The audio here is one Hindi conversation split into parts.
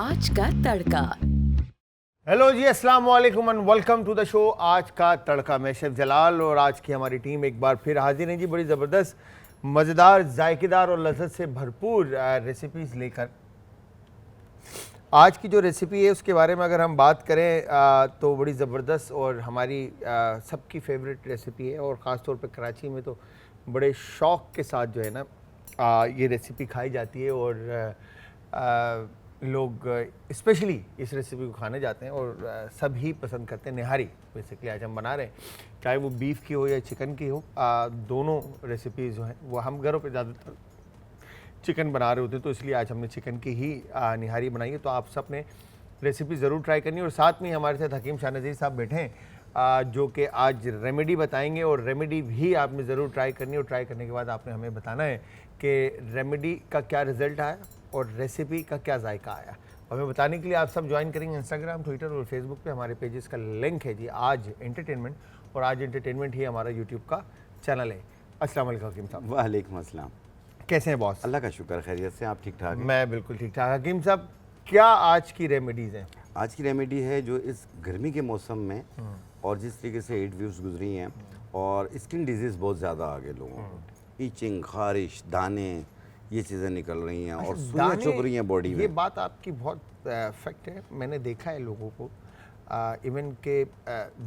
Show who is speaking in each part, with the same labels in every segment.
Speaker 1: आज का तड़का।
Speaker 2: हेलो जी, अस्सलाम वालेकुम and welcome to the show आज का तड़का। मैं शेफ जलाल और आज की हमारी टीम एक बार फिर हाजिर है जी, बड़ी ज़बरदस्त, मज़ेदार, जायकेदार और लज़्ज़त से भरपूर रेसिपीज़ लेकर। आज की जो रेसिपी है उसके बारे में अगर हम बात करें तो बड़ी ज़बरदस्त और हमारी सबकी फेवरेट रेसिपी है और ख़ास तौर पे कराची में तो बड़े शौक़ के साथ जो है ना ये रेसिपी खाई जाती है और लोग स्पेशली इस रेसिपी को खाने जाते हैं और सभी पसंद करते हैं। निहारी बेसिकली आज हम बना रहे हैं, चाहे वो बीफ की हो या चिकन की हो, दोनों रेसिपीज़ जो हैं वो हम घरों पे ज़्यादातर चिकन बना रहे होते हैं, तो इसलिए आज हमने चिकन की ही निहारी बनाई है। तो आप सब ने रेसिपी ज़रूर ट्राई करनी है और साथ में हमारे साथ हकीम शाह नज़ीर साहब बैठे हैं जो कि आज रेमेडी बताएंगे और रेमेडी भी आपने ज़रूर ट्राई करनी है और ट्राई करने के बाद आपने हमें बताना है कि रेमेडी का क्या रिज़ल्ट आया और रेसिपी का क्या जायका आया। हमें बताने के लिए आप सब ज्वाइन करेंगे इंस्टाग्राम, ट्विटर और फेसबुक पे। हमारे पेजेस का लिंक है जी आज एंटरटेनमेंट, और आज एंटरटेनमेंट ही हमारा यूट्यूब का चैनल है। अस्सलाम वालेकुम हकीम साहब।
Speaker 3: वालेकुम अस्सलाम।
Speaker 2: कैसे हैं बॉस?
Speaker 3: अल्लाह का शुक्र, खैरियत से। आप ठीक ठाक हैं?
Speaker 2: मैं बिल्कुल ठीक ठाक। हकीम साहब, क्या आज की रेमेडीज़ हैं?
Speaker 3: आज की रेमेडी है जो इस गर्मी के मौसम में और जिस तरीके से 8 वीव्स गुजरी हैं और स्किन डिजीज़ बहुत ज़्यादा आ गए लोगों को, ईचिंग, खारिश, दाने, ये चीज़ें निकल रही हैं और सुइयां चुभ रही हैं बॉडी में।
Speaker 2: ये बात आपकी बहुत फैक्ट है, मैंने देखा है लोगों को। इवन के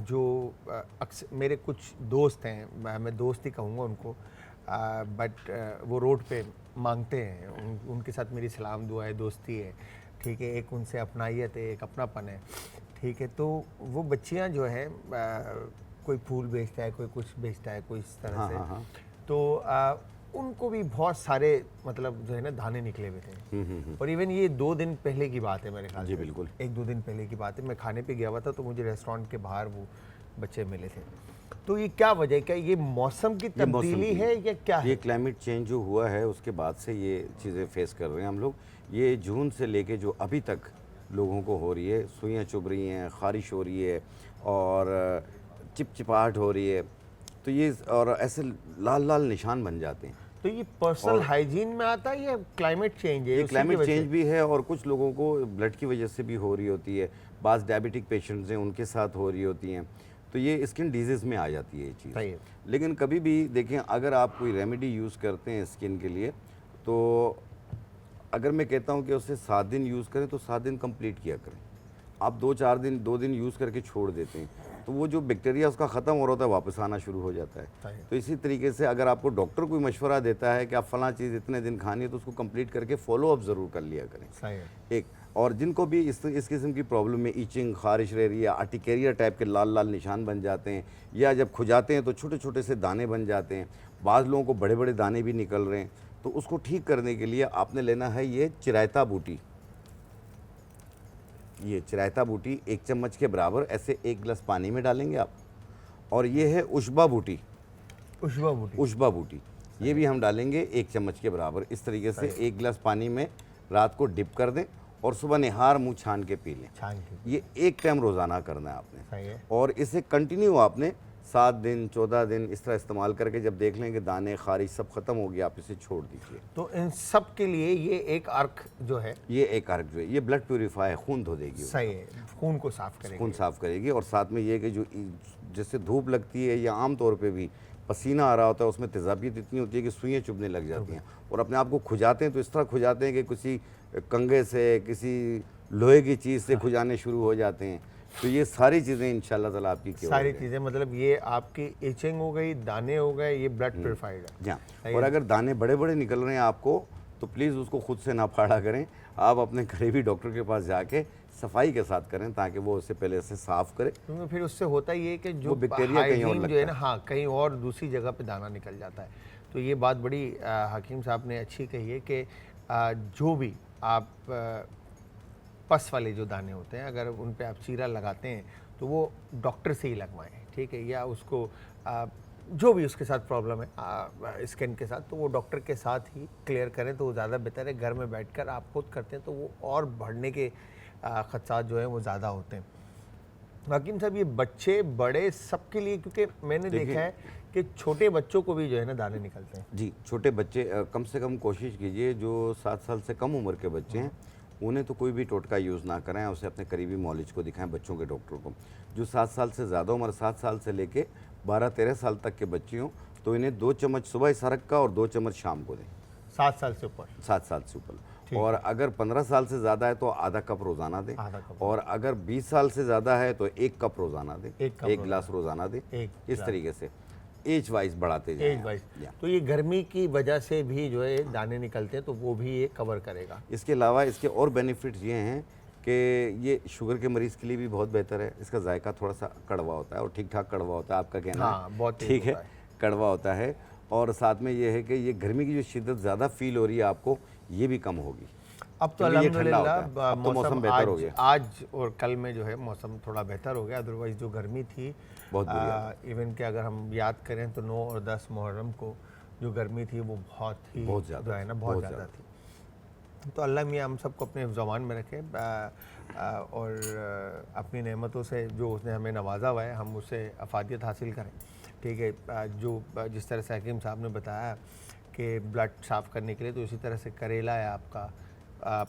Speaker 2: जो अक्सर मेरे कुछ दोस्त हैं, मैं दोस्त ही कहूँगा उनको, बट वो रोड पे मांगते हैं, उनके साथ मेरी सलाम दुआ है, दोस्ती है, ठीक है, एक उनसे अपनाइयत है, एक अपनापन है, ठीक है। तो वो बच्चियां जो है कोई फूल बेचता है, कोई कुछ बेचता है, कोई इस तरह से तो उनको भी बहुत सारे मतलब जो है ना दाने निकले हुए थे। और इवन ये 2 दिन पहले की बात है मेरे ख्याल से,
Speaker 3: बिल्कुल
Speaker 2: 1-2 दिन पहले की बात है। मैं खाने पे गया हुआ था तो मुझे रेस्टोरेंट के बाहर वो बच्चे मिले थे। तो ये क्या वजह है? क्या ये मौसम की तब्दीली है या क्या है?
Speaker 3: ये क्लाइमेट चेंज जो हुआ है उसके बाद से ये चीज़ें फेस कर रहे हैं हम लोग। ये जून से लेके जो अभी तक लोगों को हो रही है, सुइयां चुभ रही हैं, खारिश हो रही है और चिपचिपाहट हो रही है, तो ये और ऐसे लाल लाल निशान बन जाते हैं।
Speaker 2: तो ये पर्सनल हाइजीन में आता है या क्लाइमेट चेंज है?
Speaker 3: ये क्लाइमेट चेंज भी है और कुछ लोगों को ब्लड की वजह से भी हो रही होती है। बाज़ डायबिटिक पेशेंट्स हैं, उनके साथ हो रही होती हैं, तो ये स्किन डिजीज़ में आ जाती है ये चीज़। लेकिन कभी भी देखें, अगर आप कोई रेमेडी यूज़ करते हैं स्किन के लिए, तो अगर मैं कहता हूँ कि उसे 7 दिन यूज़ करें तो 7 दिन कंप्लीट किया करें। आप 2-4 दिन 2 दिन यूज़ करके छोड़ देते हैं तो वो जो बैक्टीरिया उसका ख़त्म हो रहा होता है वापस आना शुरू हो जाता है। तो इसी तरीके से अगर आपको डॉक्टर कोई मशवरा देता है कि आप फ़लाँ चीज़ इतने दिन खानी है तो उसको कंप्लीट करके फॉलो अप ज़रूर कर लिया करें। एक और जिनको भी इस किस्म की प्रॉब्लम में ईचिंग, खारिश रह रही है, आर्टिकेरिया टाइप के लाल लाल निशान बन जाते हैं या जब खुजाते हैं तो छोटे छोटे से दाने बन जाते हैं, बाज़ लोगों को बड़े बड़े दाने भी निकल रहे हैं, तो उसको ठीक करने के लिए आपने लेना है ये चिरायता बूटी। ये चिरायता बूटी 1 चम्मच के बराबर ऐसे 1 गिलास पानी में डालेंगे आप। और ये है उशबा बूटी। उशबा बूटी ये भी हम डालेंगे 1 चम्मच के बराबर। इस तरीके से 1 गिलास पानी में रात को डिप कर दें और सुबह निहार मुँह छान के पी लें। ये 1 टाइम रोज़ाना करना है आपने और इसे कंटिन्यू आपने 7 दिन 14 दिन इस तरह इस्तेमाल करके जब देख लें कि दाने, खारिश सब ख़त्म हो गया, आप इसे छोड़ दीजिए।
Speaker 2: तो इन सब के लिए ये एक अर्क जो है,
Speaker 3: ये ब्लड प्यूरीफाई, खून धो देगी।
Speaker 2: सही है, खून को साफ करेगी। और साथ में ये कि जो जैसे धूप लगती है या आम तौर पे भी पसीना आ रहा होता है, उसमें तेज़ाबियत इतनी होती है कि सुइयां चुभने लग जाती हैं और अपने आप को खुजाते हैं, तो इस तरह खुजाते हैं कि किसी कंगे से, किसी लोहे की चीज़ से खुजाने शुरू हो जाते हैं। तो ये सारी चीज़ें इंशाल्लाह ताला आपकी सारी चीज़ें, मतलब ये आपकी इचिंग हो गई, दाने हो गए, ये ब्लड प्यूरिफाइड है।
Speaker 3: हाँ, और अगर दाने बड़े बड़े निकल रहे हैं आपको तो प्लीज़ उसको खुद से ना फाड़ा करें, आप अपने करीबी डॉक्टर के पास जाके सफाई के साथ करें ताकि वो उससे पहले से साफ़ करे,
Speaker 2: क्योंकि फिर उससे होता ही है कि जो
Speaker 3: बैक्टीरिया कहीं और
Speaker 2: जो है ना, हाँ, कहीं और दूसरी जगह पे दाना निकल जाता है। तो ये बात बड़ी हकीम साहब ने अच्छी कही है कि जो भी आप पस वाले जो दाने होते हैं, अगर उन पे आप चीरा लगाते हैं तो वो डॉक्टर से ही लगवाएं, ठीक है, या उसको जो भी उसके साथ प्रॉब्लम है स्किन के साथ, तो वो डॉक्टर के साथ ही क्लियर करें तो वो ज़्यादा बेहतर है। घर में बैठकर आप खुद करते हैं तो वो और बढ़ने के खदशात जो हैं वो ज़्यादा होते हैं। हकीम साहब, ये बच्चे बड़े सबके लिए, क्योंकि मैंने देखा है कि छोटे बच्चों को भी जो है ना दाने निकलते हैं।
Speaker 3: जी, छोटे बच्चे कम से कम कोशिश कीजिए, जो 7 साल से कम उम्र के बच्चे हैं उन्हें तो कोई भी टोटका यूज़ ना करें, उसे अपने करीबी मौलिज को दिखाएं, बच्चों के डॉक्टर को। जो 7 साल से ज़्यादा उम्र, 7 साल से लेके 12-13 साल तक के बच्चे हों तो इन्हें 2 चम्मच सुबह सरक का और 2 चम्मच शाम को दें।
Speaker 2: 7 साल से ऊपर?
Speaker 3: 7 साल से ऊपर। और अगर 15 साल से ज़्यादा है तो आधा कप रोज़ाना दें, और अगर 20 साल से ज़्यादा है तो 1 कप रोज़ाना दें, 1 गिलास रोज़ाना दें। इस तरीके से एज वाइज बढ़ाते जाएं।
Speaker 2: Age wise. तो ये गर्मी की वजह से भी जो है दाने निकलते हैं, तो वो भी ये कवर करेगा।
Speaker 3: इसके अलावा इसके और बेनिफिट्स ये हैं कि ये शुगर के मरीज़ के लिए भी बहुत बेहतर है। इसका जायका थोड़ा सा कड़वा होता है और ठीक ठाक कड़वा होता है, आपका कहना है
Speaker 2: बहुत
Speaker 3: ठीक है, कड़वा होता है। और साथ में ये है कि ये गर्मी की जो शिद्दत ज़्यादा फील हो रही है आपको, ये भी कम होगी।
Speaker 2: अब तो अल्हम्दुलिल्लाह
Speaker 3: अब तो मौसम बेहतर हो गया।
Speaker 2: आज और कल में जो है मौसम थोड़ा बेहतर हो गया, अदरवाइज जो गर्मी थी
Speaker 3: बहुत
Speaker 2: इवन कि अगर हम याद करें तो 9 और 10 मुहर्रम को जो गर्मी थी वो बहुत ज़्यादा जो है ना, बहुत ज़्यादा थी। तो अल्लाह मियाँ हम सबको अपने ज़बान में रखे और अपनी नेमतों से जो उसने हमें नवाजा हुआ है हम उससे अफादियत हासिल करें। ठीक है, जो जिस तरह से हकीम साहब ने बताया कि ब्लड साफ़ करने के लिए, तो इसी तरह से करेला है आपका,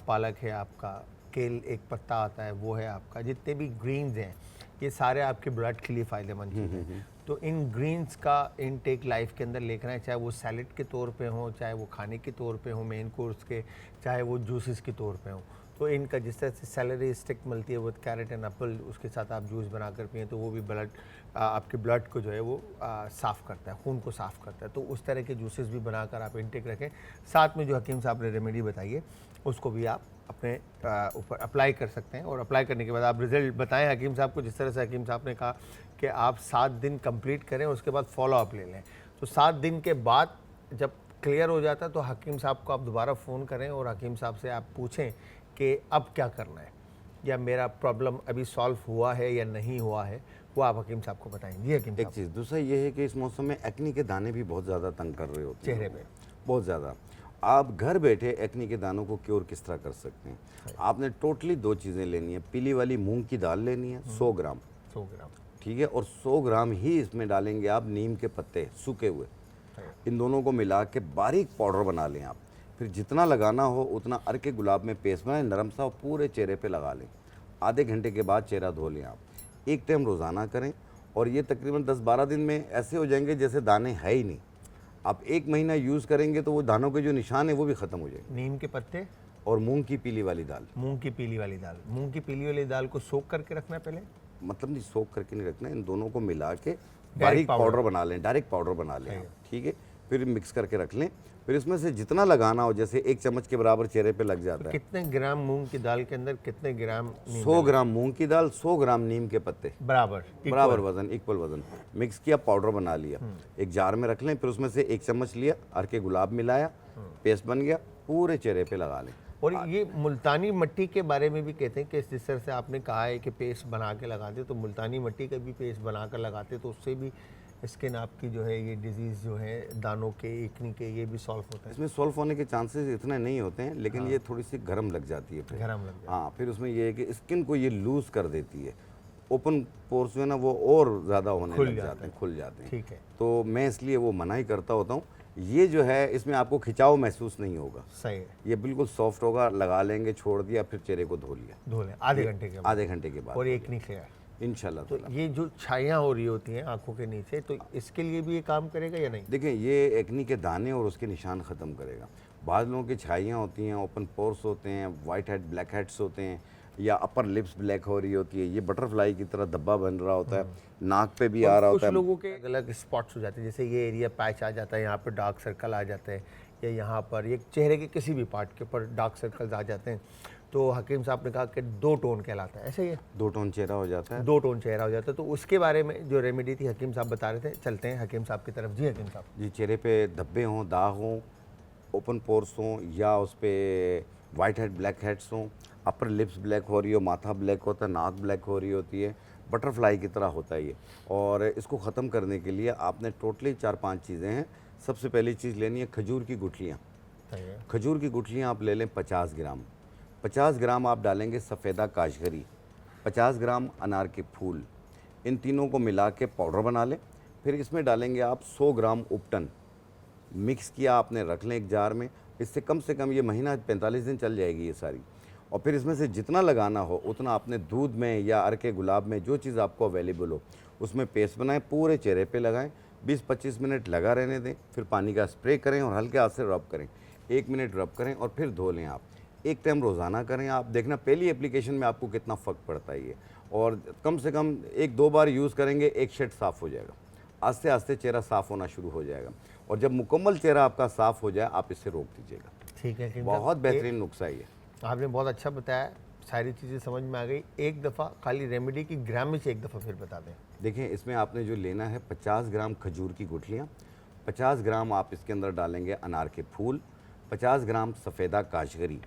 Speaker 2: पालक है आपका, केल एक पत्ता आता है वो है आपका, जितने भी ग्रीन्स हैं ये सारे आपके ब्लड के लिए फ़ायदेमंद चीज़ें हैं। तो इन ग्रीन्स का इनटेक लाइफ के अंदर लेकर आए, चाहे वो सैलेड के तौर पे हो, चाहे वो खाने के तौर पे हो मेन कोर्स के, चाहे वो जूसेस के तौर पे हो। तो इनका जिस तरह से सैलरी स्टिक मिलती है वो कैरेट एंड एप्पल, उसके साथ आप जूस बना कर पिए तो वो भी आपके ब्लड को जो है वो साफ़ करता है, खून को साफ़ करता है। तो उस तरह के जूसेस भी बनाकर आप इनटेक रखें। साथ में जो हकीम साहब ने रेमेडी बताई है उसको भी आप अपने ऊपर अप्लाई कर सकते हैं, और अप्लाई करने के बाद आप रिज़ल्ट बताएं हकीम साहब को। जिस तरह से हकीम साहब ने कहा कि आप 7 दिन कंप्लीट करें, उसके बाद फॉलोअप ले लें। तो 7 दिन के बाद जब क्लियर हो जाता है तो हकीम साहब को आप दोबारा फ़ोन करें और हकीम साहब से आप पूछें कि अब क्या करना है, या मेरा प्रॉब्लम अभी सॉल्व हुआ है या नहीं हुआ है, वो आप हकीम साहब को बताएं। जी हकीम साहब।
Speaker 3: एक चीज़ दूसरा ये है कि इस मौसम में एक्नी के दाने भी बहुत ज़्यादा तंग कर रहे होते हैं
Speaker 2: चेहरे पे,
Speaker 3: बहुत ज़्यादा। आप घर बैठे एक्नी के दानों को क्योर किस तरह कर सकते हैं? आपने टोटली 2 चीज़ें लेनी है। पीली वाली मूंग की दाल लेनी है 100 ग्राम,
Speaker 2: 100 ग्राम,
Speaker 3: ठीक है, और 100 ग्राम ही इसमें डालेंगे आप नीम के पत्ते सूखे हुए। इन दोनों को मिला के बारीक पाउडर बना लें आप। फिर जितना लगाना हो उतना अर्के गुलाब में पेस्ट बनाएं, नरम सा, पूरे चेहरे पे लगा लें। आधे घंटे के बाद चेहरा धो लें आप। एक टाइम रोज़ाना करें और ये तकरीबन 10-12 दिन में ऐसे हो जाएंगे जैसे दाने है ही नहीं। आप 1 महीना यूज़ करेंगे तो वो दानों के जो निशान है वो भी ख़त्म हो जाएंगे।
Speaker 2: नीम के पत्ते
Speaker 3: और मूंग की पीली वाली दाल।
Speaker 2: मूंग की पीली वाली दाल, मूंग की पीली वाली दाल को सोख करके रखना है पहले,
Speaker 3: मतलब नहीं सोख करके नहीं रखना, इन दोनों को मिला के बारीक पाउडर बना लें, डायरेक्ट पाउडर बना लें, ठीक है। फिर मिक्स करके रख लें। फिर इसमें से जितना लगाना हो, जैसे 1 चम्मच के बराबर चेहरे पे लग जाता है।
Speaker 2: कितने ग्राम मूंग की दाल के अंदर कितने ग्राम?
Speaker 3: 100 ग्राम मूंग की दाल, 100 ग्राम नीम के पत्ते, बराबर वजन, इक्वल वजन। मिक्स किया, पाउडर बना लिया, एक जार में रख लें। फिर उसमें से 1 चम्मच लिया, अर्के गुलाब मिलाया, पेस्ट बन गया, पूरे चेहरे पे लगा लें।
Speaker 2: और ये मुल्तानी मिट्टी के बारे में भी कहते हैं कि जिस तरह से आपने कहा है कि पेस्ट बना के लगाते, तो मुल्तानी मिट्टी का भी पेस्ट बना कर लगाते तो उससे भी स्किन आपकी जो है ये डिजीज़ जो है दानों के, एक्नी के, ये भी सॉल्व होता है।
Speaker 3: इसमें सॉल्व होने के चांसेस इतने नहीं होते हैं, लेकिन ये थोड़ी सी गर्म लग जाती है फिर।
Speaker 2: गर्म लग जाती है।
Speaker 3: हाँ, फिर उसमें ये है कि स्किन को ये लूज़ कर देती है, ओपन पोर्स जो है ना वो और ज़्यादा होने लग जाते हैं, खुल जाते हैं।
Speaker 2: ठीक है।
Speaker 3: तो मैं इसलिए वो मना ही करता होता हूँ। ये जो है इसमें आपको खिंचाव महसूस नहीं होगा।
Speaker 2: सही है।
Speaker 3: ये बिल्कुल सॉफ्ट होगा, लगा लेंगे, छोड़ दिया, फिर चेहरे को धो लिया,
Speaker 2: धो लें आधे घंटे के बाद,
Speaker 3: और
Speaker 2: एक नहीं क्लियर
Speaker 3: इंशाल्लाह।
Speaker 2: तो ये जो छाइयाँ हो रही होती हैं आंखों के नीचे, तो इसके लिए भी ये काम करेगा या नहीं?
Speaker 3: देखें, ये एक्नी के दाने और उसके निशान ख़त्म करेगा। बाद लोगों की छाइयाँ होती हैं, ओपन पोर्स होते हैं, वाइट हेड, ब्लैक हेड्स होते हैं, या अपर लिप्स ब्लैक हो रही होती है, ये बटरफ्लाई की तरह धब्बा बन रहा होता है, नाक पे भी आ रहा होता है।
Speaker 2: कुछ लोगों के अलग स्पॉट्स हो जाते हैं, जैसे ये एरिया पैच आ जाता है, यहाँ पर डार्क सर्कल आ जाते हैं, या यहाँ पर ये चेहरे के किसी भी पार्ट के ऊपर डार्क सर्कल्स आ जाते हैं। तो हकीम साहब ने कहा कि 2 टोन कहलाता है, ऐसे ही है?
Speaker 3: 2 टोन चेहरा हो जाता है।
Speaker 2: 2 टोन चेहरा हो जाता है। तो उसके बारे में जो रेमेडी थी हकीम साहब बता रहे थे, चलते हैं हकीम साहब की तरफ। जी हकीम साहब।
Speaker 3: जी, चेहरे पे धब्बे हों, दाग हों, ओपन पोर्स हों, या उस पर वाइट हेड, ब्लैक हेड्स हों, अपर लिप्स ब्लैक हो रही हो, माथा ब्लैक होता है, नाक ब्लैक हो रही होती है, बटरफ्लाई की तरह होता है ये। और इसको ख़त्म करने के लिए आपने टोटली 4-5 चीज़ें हैं। सबसे पहली चीज़ लेनी है खजूर की गुठलियाँ। खजूर की गुठलियाँ आप ले लें 50 ग्राम। 50 ग्राम आप डालेंगे सफ़ेदा काशगरी, 50 ग्राम अनार के फूल। इन तीनों को मिला के पाउडर बना लें। फिर इसमें डालेंगे आप 100 ग्राम उपटन। मिक्स किया आपने, रख लें एक जार में। इससे कम से कम ये महीना 45 दिन चल जाएगी ये सारी। और फिर इसमें से जितना लगाना हो उतना अपने दूध में या अर्के गुलाब में जो चीज़ आपको अवेलेबल हो उसमें पेस्ट बनाएं, पूरे चेहरे पे लगाएं, 20-25 मिनट लगा रहने दें, फिर पानी का स्प्रे करें और हल्के हाथ से रब करें, 1 मिनट रब करें और फिर धो लें आप। एक टाइम रोज़ाना करें आप, देखना पहली एप्लीकेशन में आपको कितना फ़र्क पड़ता है ये, और कम से कम 1-2 बार यूज़ करेंगे, एक शेड साफ़ हो जाएगा, आस्ते आस्ते चेहरा साफ़ होना शुरू हो जाएगा, और जब मुकम्मल चेहरा आपका साफ़ हो जाए आप इससे रोक दीजिएगा।
Speaker 2: ठीक है,
Speaker 3: बहुत बेहतरीन नुस्खा है ये।
Speaker 2: आपने बहुत अच्छा बताया, सारी चीज़ें समझ में आ गई। एक दफ़ा खाली रेमेडी की ग्रामेज एक दफ़ा फिर बता दें।
Speaker 3: देखिए इसमें आपने जो लेना है 50 ग्राम खजूर की गुठलियाँ, 50 ग्राम आप इसके अंदर डालेंगे अनार के फूल, 50 ग्राम सफ़ेदा काशगरी,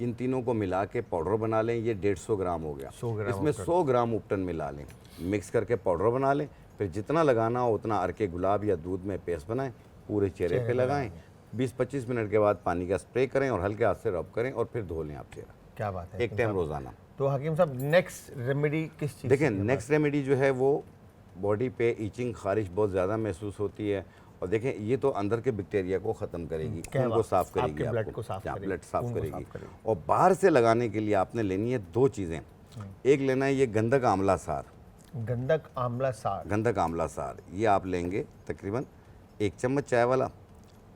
Speaker 3: इन तीनों को मिला के पाउडर बना लें। ये 150 ग्राम हो गया।
Speaker 2: 100 ग्राम
Speaker 3: इसमें 100 ग्राम उपटन मिला लें, मिक्स करके पाउडर बना लें। फिर जितना लगाना हो उतना अर्के गुलाब या दूध में पेस्ट बनाएं, पूरे चेहरे पे लगाएं, 20-25 मिनट के बाद पानी का स्प्रे करें और हल्के हाथ से रब करें और फिर धो लें आप चेहरा।
Speaker 2: क्या बात है,
Speaker 3: एक टाइम रोज़ाना।
Speaker 2: तो हकीम साहब नेक्स्ट रेमेडी किस चीज़?
Speaker 3: देखिए नेक्स्ट रेमेडी जो है वो बॉडी पे ईचिंग, खारिश बहुत ज़्यादा महसूस होती है, और देखें ये तो अंदर के बैक्टीरिया को ख़त्म करेगी, खून को साफ़ करेगी,
Speaker 2: ब्लड
Speaker 3: आपको
Speaker 2: को साफ करेगी,
Speaker 3: ब्लड साफ़
Speaker 2: खून को
Speaker 3: करेगी।
Speaker 2: साफ करेगी।
Speaker 3: और बाहर से लगाने के लिए आपने लेनी है 2 चीज़ें। एक लेना है ये गंधक आंवला सार।
Speaker 2: गंधक आंवला सार,
Speaker 3: गंधक आंवला सार ये आप लेंगे तकरीबन 1 चम्मच चाय वाला,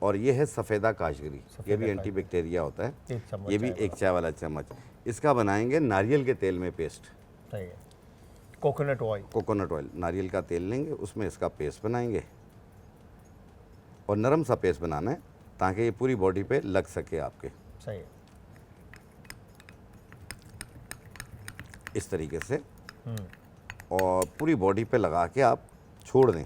Speaker 3: और ये है सफ़ेदा काशगरी, ये भी एंटी बैक्टीरिया होता है,
Speaker 2: 1 चम्मच
Speaker 3: ये भी 1 चाय वाला चम्मच। इसका बनाएंगे नारियल के तेल में पेस्ट।
Speaker 2: सही है, कोकोनट ऑयल,
Speaker 3: कोकोनट ऑयल, नारियल का तेल लेंगे, उसमें इसका पेस्ट बनाएंगे, और नरम सा पेस्ट बनाना है ताकि ये पूरी बॉडी पे लग सके आपके।
Speaker 2: सही है।
Speaker 3: इस तरीके से, और पूरी बॉडी पे लगा के आप छोड़ दें,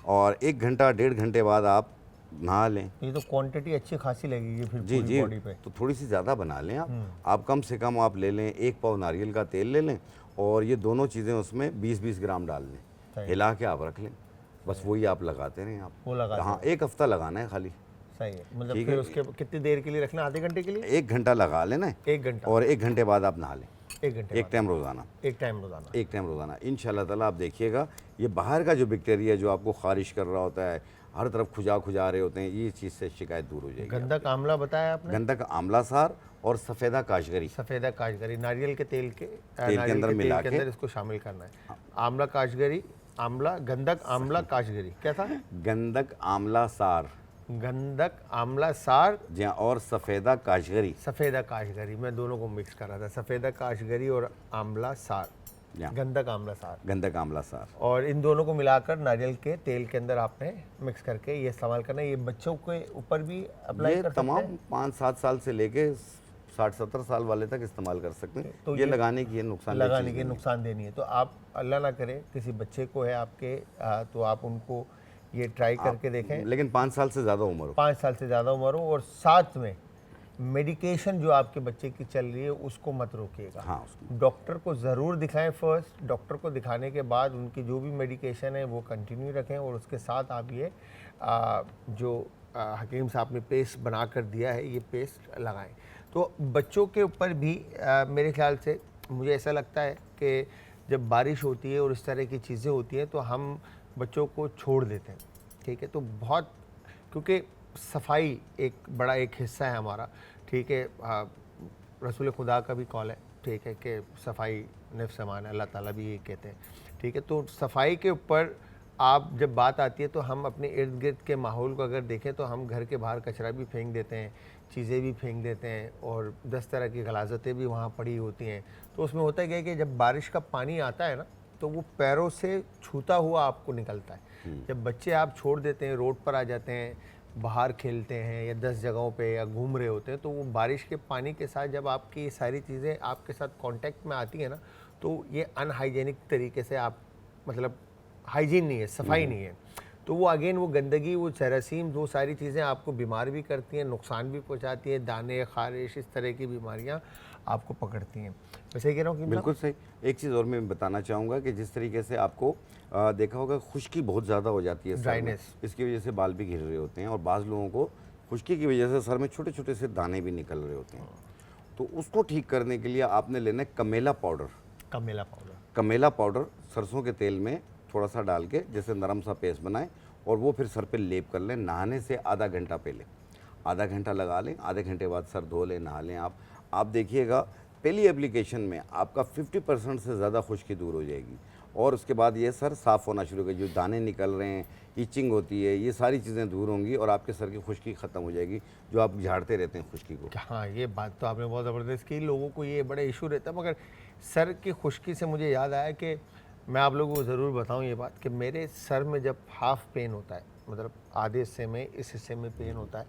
Speaker 3: और 1 घंटा 1.5 घंटे बाद आप नहा लें।
Speaker 2: ये तो क्वांटिटी अच्छी खासी लगेगी फिर
Speaker 3: जी
Speaker 2: पूरी
Speaker 3: जी,
Speaker 2: बॉडी पे।
Speaker 3: तो थोड़ी सी ज़्यादा बना लें आप कम से कम आप ले लें 1 पाव नारियल का तेल ले लें, और ये दोनों चीज़ें उसमें 20-20 ग्राम डाल लें, हिला के आप रख लें, बस वही आप लगाते रहें आप।
Speaker 2: वो लगा,
Speaker 3: हाँ 1 हफ्ता लगाना है खाली।
Speaker 2: सही है, मतलब फिर उसके कितनी देर के लिए रखना? आधे घंटे के लिए?
Speaker 3: 1 घंटा लगा लेना,
Speaker 2: 1 घंटा,
Speaker 3: और 1 घंटे बाद आप नहा लें,
Speaker 2: 1 घंटे,
Speaker 3: एक टाइम रोज़ाना,
Speaker 2: एक टाइम रोज़ाना,
Speaker 3: एक टाइम रोज़ाना। इंशाल्लाह ताला आप देखिएगा ये बाहर का जो बैक्टीरिया जो आपको खारिश कर रहा होता है, हर तरफ खुजा रहे होते हैं, ये चीज़ से शिकायत दूर हो जाएगी।
Speaker 2: गंधक आंवला बताया आपने,
Speaker 3: गंधक आंवला सार और सफ़ेदा काशगरी,
Speaker 2: सफ़ेदा काशगरी, नारियल के तेल के
Speaker 3: अंदर मिला के
Speaker 2: इसको शामिल करना है। आंवला काशगरी, आंवला, गंधक आंवला काशगरी, क्या था?
Speaker 3: गंधक आंवला सार,
Speaker 2: गंधक आंवला सार,
Speaker 3: जी हाँ, और सफ़ेदा काशगरी,
Speaker 2: सफ़ेदा काशगरी, मैं दोनों को मिक्स कर रहा था, सफ़ेदा काशगरी और आंवला सार, गंधक आंवला सार,
Speaker 3: गंधक आंवला सार,
Speaker 2: और इन दोनों को मिलाकर नारियल के तेल के अंदर आपने मिक्स करके ये इस्तेमाल करना है। ये बच्चों के ऊपर भी अप्लाई कर सकते हैं?
Speaker 3: तमाम 5-7 साल से लेके 60-70 साल वाले तक इस्तेमाल कर सकते हैं।
Speaker 2: तो
Speaker 3: ये लगाने की नुकसान
Speaker 2: लगाने की नुकसान देनी है, तो आप अल्लाह ना करे किसी बच्चे को है आपके, तो आप उनको ये ट्राई करके देखें।
Speaker 3: लेकिन 5 साल से ज़्यादा उम्र हो,
Speaker 2: 5 साल से ज़्यादा उम्र हो, और साथ में मेडिकेशन जो आपके बच्चे की चल रही है उसको मत रोकिएगा।
Speaker 3: हाँ,
Speaker 2: डॉक्टर को ज़रूर दिखाएं फर्स्ट, डॉक्टर को दिखाने के बाद उनकी जो भी मेडिकेशन है वो कंटिन्यू रखें, और उसके साथ आप ये जो हकीम साहब ने पेस्ट बना कर दिया है ये पेस्ट लगाएं। तो बच्चों के ऊपर भी मेरे ख्याल से मुझे ऐसा लगता है कि जब बारिश होती है और इस तरह की चीज़ें होती हैं तो हम बच्चों को छोड़ देते हैं, ठीक है, तो बहुत, क्योंकि सफाई एक बड़ा एक हिस्सा है हमारा, ठीक है, रसूल खुदा का भी कॉल है, ठीक है, कि सफाई निफ्स अमान, अल्लाह ताला भी ये कहते हैं, ठीक है। तो सफाई के ऊपर आप जब बात आती है तो हम अपने इर्द गिर्द के माहौल को अगर देखें तो हम घर के बाहर कचरा भी फेंक देते हैं, चीज़ें भी फेंक देते हैं, और 10 तरह की गलाजतें भी वहाँ पड़ी होती हैं। तो उसमें होता क्या है कि जब बारिश का पानी आता है ना तो वो पैरों से छूता हुआ आपको निकलता है। जब बच्चे आप छोड़ देते हैं, रोड पर आ जाते हैं, बाहर खेलते हैं या 10 जगहों पे या घूम रहे होते हैं, तो वो बारिश के पानी के साथ जब आपकी ये सारी चीज़ें आपके साथ कांटेक्ट में आती हैं ना, तो ये अनहाइजेनिक तरीके से आप, मतलब हाइजीन नहीं है, सफाई नहीं है, तो वो अगेन वो गंदगी, वो जरासीम, वो सारी चीज़ें आपको बीमार भी करती हैं, नुकसान भी पहुंचाती हैं, दाने, खारिश, इस तरह की बीमारियां आपको पकड़ती हैं। वैसे ही कह रहा हूँ कि
Speaker 3: बिल्कुल सही। एक चीज़ और मैं बताना चाहूँगा कि जिस तरीके से आपको देखा होगा खुश्की बहुत ज़्यादा हो जाती है,
Speaker 2: ड्राइनेस,
Speaker 3: इसकी वजह से बाल भी घिर रहे होते हैं, और बाज़ लोगों को खुश्की की वजह से सर में छोटे छोटे से दाने भी निकल रहे होते हैं। तो उसको ठीक करने के लिए आपने लेना है कमेला पाउडर।
Speaker 2: कमेला पाउडर,
Speaker 3: कमेला पाउडर सरसों के तेल में थोड़ा सा डाल के जैसे नरम सा पेस्ट बनाएं, और वो फिर सर पे लेप कर लें। नहाने से आधा घंटा पहले आधा घंटा लगा लें, आधे घंटे बाद सर धो लें, नहा लें। आप देखिएगा पहली एप्लीकेशन में आपका 50% से ज़्यादा खुश्की दूर हो जाएगी। और उसके बाद ये सर साफ़ होना शुरू होगा, जो दाने निकल रहे हैं, इचिंग होती है, ये सारी चीज़ें दूर होंगी और आपके सर की खुश्की ख़त्म हो जाएगी, जो आप झाड़ते रहते हैं खुश्की को।
Speaker 2: हाँ, ये बात तो आपने बहुत ज़बरदस्त की। लोगों को ये बड़ा इशू रहता है, मगर सर की खुश्की से मुझे याद आया कि मैं आप लोगों को ज़रूर बताऊं ये बात कि मेरे सर में जब हाफ पेन होता है, मतलब आधे हिस्से में, इस हिस्से में पेन होता है,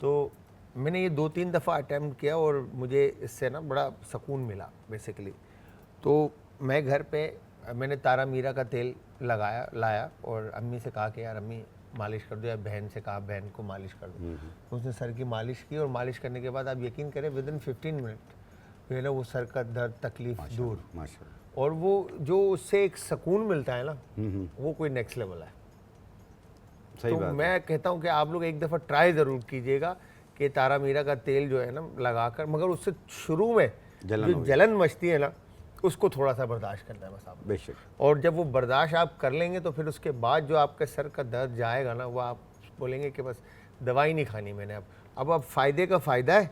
Speaker 2: तो मैंने ये 2-3 दफ़ा अटैम्प्ट किया और मुझे इससे ना बड़ा सुकून मिला बेसिकली। तो मैं घर पे मैंने तारा मीरा का तेल लाया और अम्मी से कहा कि यार अम्मी मालिश कर दो, या बहन से कहा बहन को मालिश कर दो। तो उसने सर की मालिश की और मालिश करने के बाद आप यकीन करें विदिन 15 मिनट जो है ना वो सर का दर्द तकलीफ दूर।
Speaker 3: माशाल्लाह।
Speaker 2: और वो जो उससे एक सुकून मिलता है ना, वो कोई नेक्स्ट लेवल है।
Speaker 3: सही
Speaker 2: तो
Speaker 3: बात
Speaker 2: मैं कहता हूँ कि आप लोग एक दफ़ा ट्राई ज़रूर कीजिएगा कि तारा मीरा का तेल जो है ना लगाकर, मगर उससे शुरू में जो जलन मचती है ना उसको थोड़ा सा बर्दाश्त करना है बस आप।
Speaker 3: बेशक।
Speaker 2: और जब वो बर्दाश्त आप कर लेंगे तो फिर उसके बाद जो आपके सर का दर्द जाएगा ना, वो आप बोलेंगे कि बस दवाई नहीं खानी मैंने अब फ़ायदे का फ़ायदा है